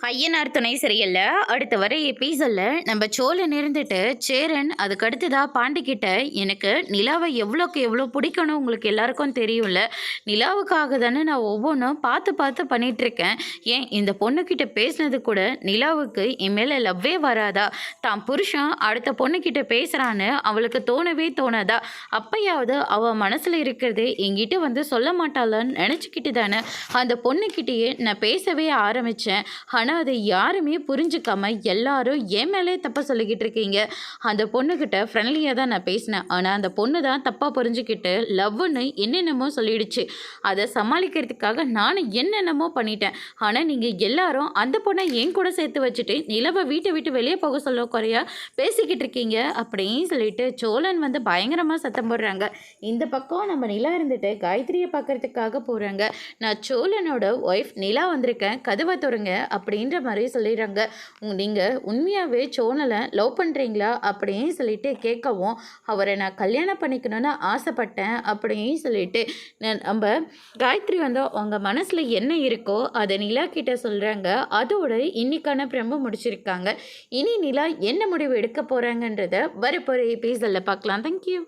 ஐயனார் துணை சரியில்ல. அடுத்து வர எபிசோட்ல நம்ம சோழன் இருந்துட்டு சேரன் அதுக்கு அடுத்ததா பாண்டிக்கிட்ட எனக்கு நிலாவை எவ்வளோக்கு எவ்வளோ பிடிக்கணும் உங்களுக்கு எல்லாருக்கும் தெரியும்ல. நிலாவுக்காக தானே நான் ஒவ்வொன்றும் பார்த்து பார்த்து பண்ணிட்டு இருக்கேன். ஏன் இந்த பொண்ணுக்கிட்ட பேசினது கூட நிலாவுக்கு என் மேலே லவ்வே வராதா? தான் புருஷன் அடுத்த பொண்ணுக்கிட்ட பேசுகிறான்னு அவளுக்கு தோணவே தோணாதா? அப்பயாவது அவள் மனசில் இருக்கிறது என்கிட்ட வந்து சொல்ல மாட்டாளான்னு நினச்சிக்கிட்டு தானே அந்த பொண்ணுக்கிட்டேயே நான் பேசவே ஆரம்பித்தேன். ஆனால் அதை யாருமே புரிஞ்சுக்காம எல்லாரும் என் மேலே தப்பாக சொல்லிக்கிட்டு இருக்கீங்க. அந்த பொண்ணுக்கிட்ட ஃப்ரெண்ட்லியாக தான் நான் பேசினேன். ஆனால் அந்த பொண்ணு தான் தப்பாக புரிஞ்சுக்கிட்டு லவ்னு என்னென்னமோ சொல்லிடுச்சு. அதை சமாளிக்கிறதுக்காக நானும் என்னென்னமோ பண்ணிட்டேன். ஆனால் நீங்கள் எல்லாரும் அந்த பொண்ணை என் கூட சேர்த்து வச்சுட்டு நிலவை வீட்டை விட்டு வெளியே போக சொல்ல குறையா பேசிக்கிட்டு இருக்கீங்க அப்படின்னு சொல்லிட்டு சோழன் வந்து பயங்கரமாக சத்தம் போடுறாங்க. இந்த பக்கம் நம்ம நிலா இருந்துட்டு காயத்ரியை பார்க்கறதுக்காக போகிறாங்க. நான் சோழனோட ஒய்ஃப் நிலா வந்திருக்கேன், கதவை தொடங்க அப்படின்ற மாதிரி சொல்லிடுறாங்க. நீங்கள் உண்மையாகவே சோழனை லவ் பண்ணுறீங்களா அப்படின்னு சொல்லிட்டு கேட்கவும் அவரை நான் கல்யாணம் பண்ணிக்கணும்னு ஆசைப்பட்டேன் அப்படின்னு சொல்லிட்டு நம்ம காயத்ரி வந்து அவங்க மனசில் என்ன இருக்கோ அதை நிலா கிட்ட சொல்கிறாங்க. அதோட இன்னைக்கான பிரம்பு முடிச்சிருக்காங்க. இனி நிலா என்ன முடிவு எடுக்க போகிறாங்கன்றத வரப்போகிற எபிசோடில் பார்க்கலாம். தேங்க்யூ.